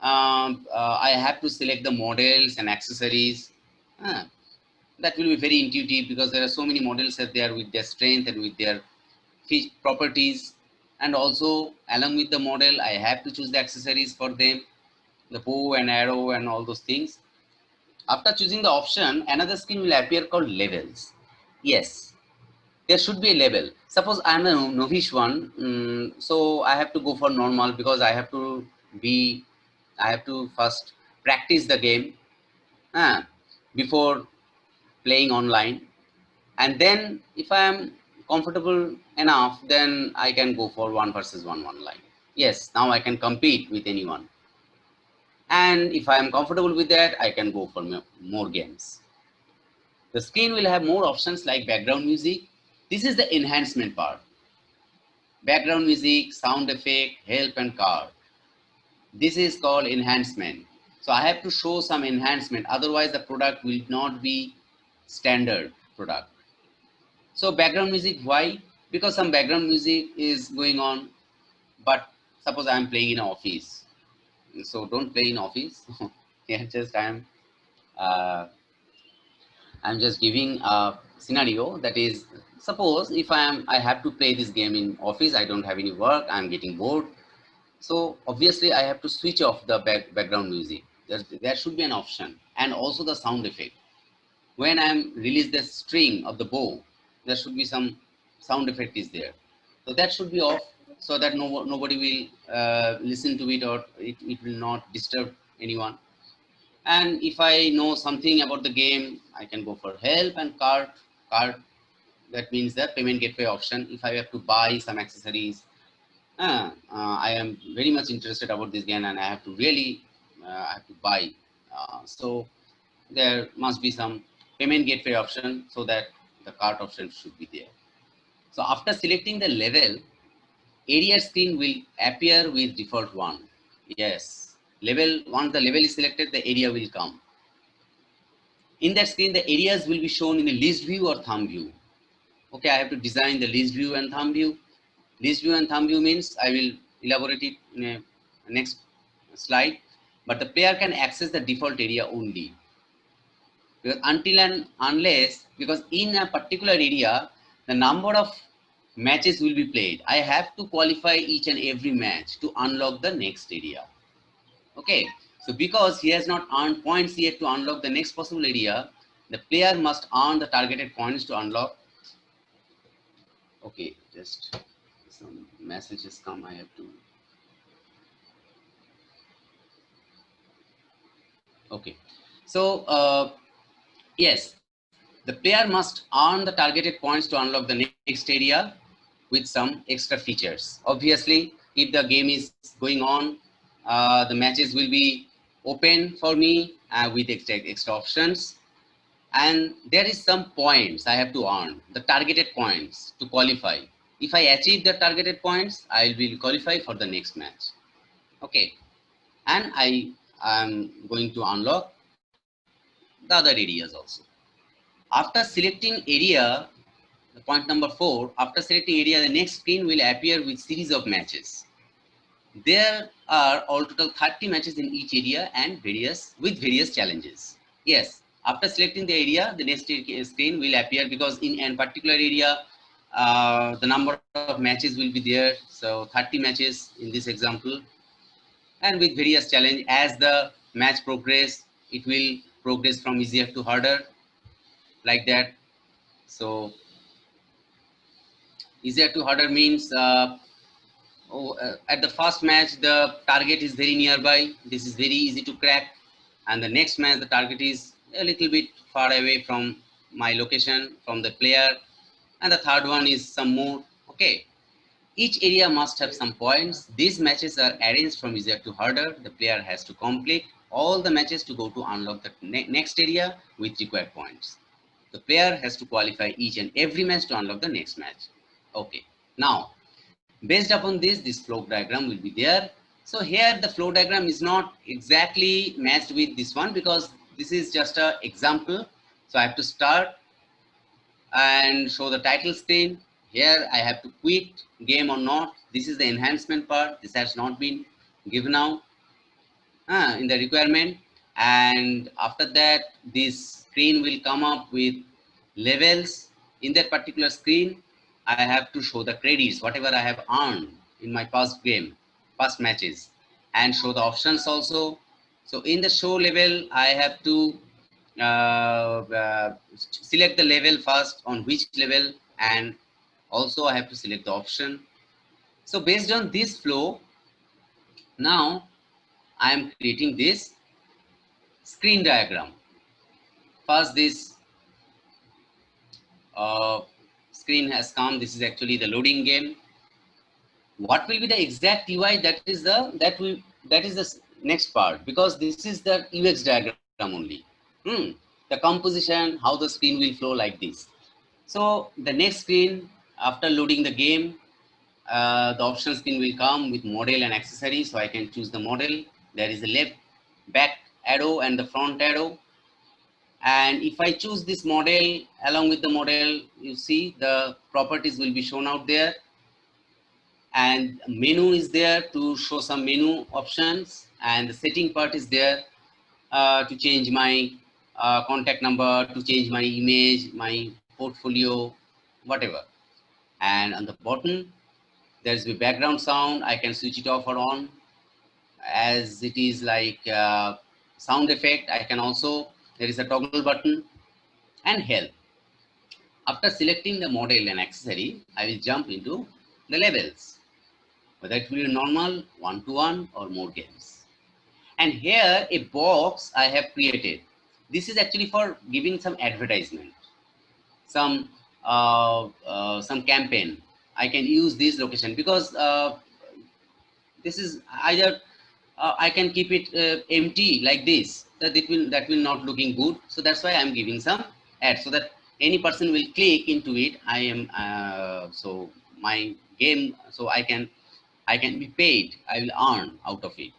I have to select the models and accessories. That will be very intuitive because there are so many models that they are with their strength and with their properties. And also along with the model, I have to choose the accessories for them, the bow and arrow and all those things. After choosing the option, another screen will appear called levels. Yes, there should be a level. Suppose I'm a novice one, so I have to go for normal because I have to first practice the game before playing online. And then if I am comfortable enough, then I can go for 1 versus 1 online. Yes, now I can compete with anyone. And if I am comfortable with that, I can go for more games. The screen will have more options like background music. This is the enhancement part. Background music, sound effect, help and card. This is called enhancement. So I have to show some enhancement. Otherwise the product will not be standard product. So background music, why? Because some background music is going on, but suppose I am playing in an office. So don't play in office. Yeah, just uh, I'm just giving a scenario that is, suppose if I have to play this game in office, I don't have any work, I'm getting bored. So obviously I have to switch off the background music. There should be an option, and also the sound effect. When I'm release the string of the bow, there should be some sound effect is there. So that should be off. so that nobody will listen to it, or it will not disturb anyone. And if I know something about the game, I can go for help and cart. Cart, that means the payment gateway option. If I have to buy some accessories, I am very much interested about this game and I have to really I have to buy. So there must be some payment gateway option so that the cart option should be there. So after selecting the level, area screen will appear with default one. Yes, level, once the level is selected, the area will come. In that screen, the areas will be shown in a list view or thumb view. Okay, I have to design the list view and thumb view. List view and thumb view means I will elaborate it in a next slide, but the player can access the default area only. Because until and unless, because in a particular area, the number of matches will be played. I have to qualify each and every match to unlock the next area. Okay, so because he has not earned points yet to unlock the next possible area, the player must earn the targeted points to unlock. Okay, just some messages come, I have to. Okay, so yes, the player must earn the targeted points to unlock the next area with some extra features. Obviously, if the game is going on, the matches will be open for me with extra options. And there is some points I have to earn, the targeted points to qualify. If I achieve the targeted points, I will qualify for the next match. Okay, and I am going to unlock the other areas also. After selecting area, the point number 4, after selecting area, the next screen will appear with series of matches. There are all total 30 matches in each area and various challenges. Yes, after selecting the area, the next screen will appear, because in a particular area, the number of matches will be there. So 30 matches in this example, and with various challenge. As the match progress, it will progress from easier to harder, like that. So easier to harder means at the first match, the target is very nearby. This is very easy to crack. And the next match, the target is a little bit far away from my location, from the player. And the third one is some more. Okay. Each area must have some points. These matches are arranged from easier to harder. The player has to complete all the matches to go to unlock the next area with required points. The player has to qualify each and every match to unlock the next match. Okay. Now, based upon this flow diagram will be there. So here the flow diagram is not exactly matched with this one, because this is just an example. So I have to start and show the title screen. Here I have to quit game or not. This is the enhancement part. This has not been given out in the requirement. And after that, this screen will come up with levels. In that particular screen, I have to show the credits, whatever I have earned in my past game, past matches, and show the options also. So in the show level, I have to select the level first, on which level, and also I have to select the option. So based on this flow, now I am creating this screen diagram. First, this screen has come. This is actually the loading game. What will be the exact UI? That is the next part, because this is the UX diagram only. The composition, how the screen will flow like this. So the next screen, after loading the game, the option screen will come with model and accessories. So I can choose the model. There is a left back arrow and the front arrow. And if I choose this model, along with the model, you see the properties will be shown out there. And menu is there to show some menu options. And the setting part is there to change my contact number, to change my image, my portfolio, whatever. And on the bottom, there's the background sound. I can switch it off or on, as it is like sound effect. I can also, there is a toggle button, and help. After selecting the model and accessory, I will jump into the levels. whether it will be normal, one-to-one, or more games. And here a box I have created. This is actually for giving some advertisement, some campaign. I can use this location because this is either I can keep it empty like this. That will not looking good. So that's why I'm giving some ad so that any person will click into it. I am so my game. So I can be paid. I will earn out of it.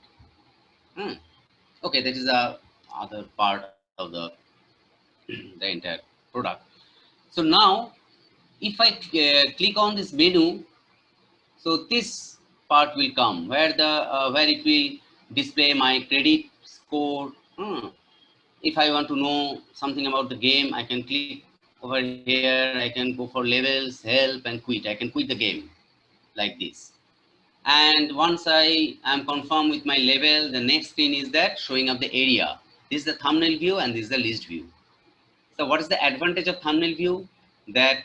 Hmm. Okay, that is a other part of the entire product. So now if I click on this menu, so this part will come where it will display my credit score. If I want to know something about the game, I can click over here. I can go for levels, help, and quit. I can quit the game like this. And once I am confirmed with my level, the next screen is that showing up the area. This is the thumbnail view and this is the list view. So what is the advantage of thumbnail view? That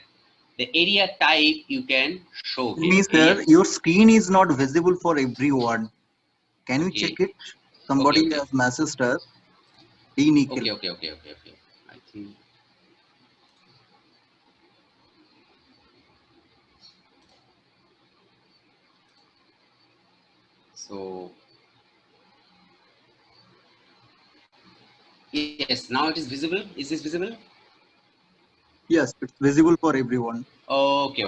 the area type you can show Tell here. me, Area. sir, your screen is not visible for everyone. Can you check Okay. it? Okay. Somebody Okay. has messaged us. D. Nikhil. Okay. I think so. Yes. Now it is visible. Is this visible? Yes, it's visible for everyone. Okay.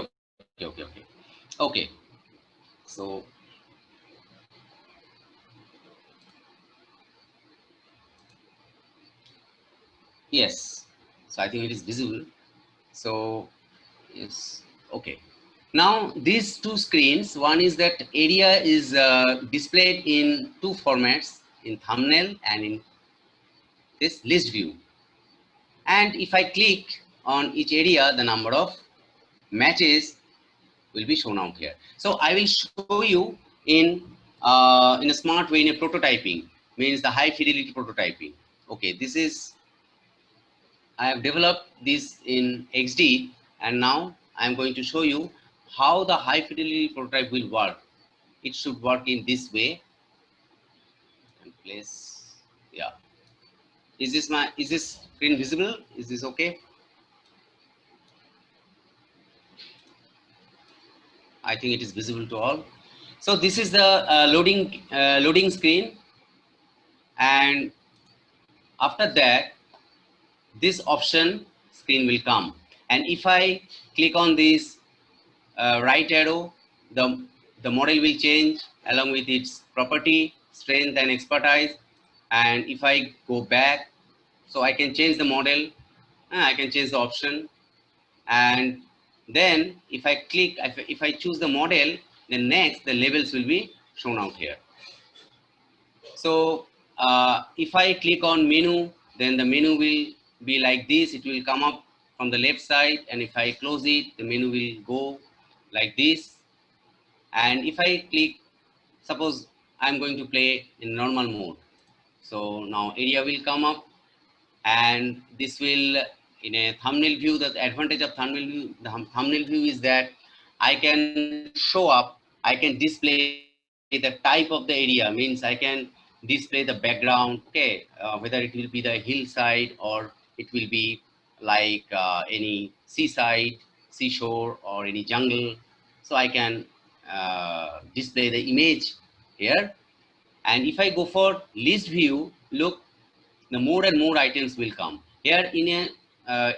Okay. So yes. So I think it is visible. So yes. Okay. Now these two screens. One is that area is displayed in two formats, in thumbnail and in this list view. And if I click on each area, the number of matches will be shown out here. So I will show you in a smart way, in a prototyping, means the high fidelity prototyping. Okay, this is I have developed this in XD, and now I am going to show you how the high fidelity prototype will work. It should work in this way. And place, yeah. Is this screen visible? Is this okay? I think it is visible to all. So this is the loading screen, and after that this option screen will come. And if I click on this right arrow, the model will change along with its property, strength, and expertise. And if I go back, so I can change the model, I can change the option, and then if I click, if I choose the model, then next the labels will be shown out here. So if I click on menu, then the menu will be like this. It will come up from the left side, and if I close it, the menu will go like this. And if I click, suppose I'm going to play in normal mode. So now area will come up, and this will, in a thumbnail view, the advantage of thumbnail view is that I can show up, I can display the type of the area, means I can display the background. Okay, whether it will be the hillside or it will be like any seaside, seashore, or any jungle. So I can display the image here. And if I go for list view, look, the more and more items will come. Here in a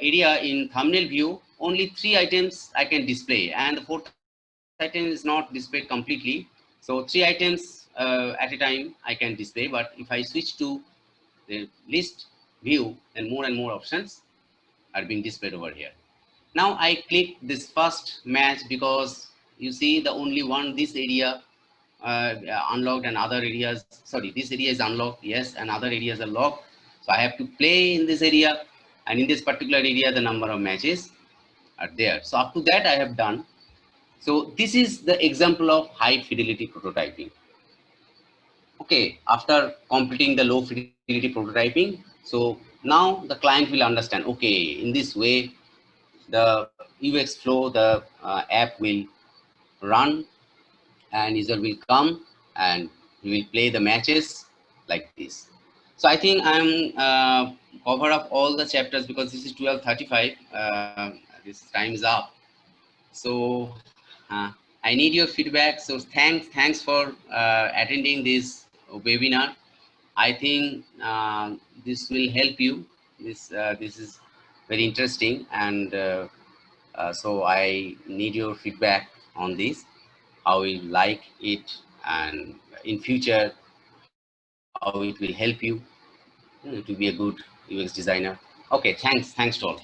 area in thumbnail view, only 3 items I can display, and the fourth item is not displayed completely. So 3 items at a time I can display. But if I switch to the list view, then more and more options are being displayed over here. Now I click this first match because you see the only one, this area unlocked, and other areas, sorry, this area is unlocked, yes, and other areas are locked. So I have to play in this area, and in this particular area the number of matches are there. So up to that I have done. So this is the example of high fidelity prototyping. Okay, after completing the low fidelity prototyping, so now the client will understand, okay, in this way the UX flow, the app will run, and user will come and he will play the matches like this. So I think I'm cover up all the chapters because this is 12:35. This time is up. So I need your feedback. So thanks for attending this webinar. I think this will help you. This is very interesting, and so I need your feedback on this. How you like it, and in future, how it will help you to be a good UX designer. Okay, thanks to all.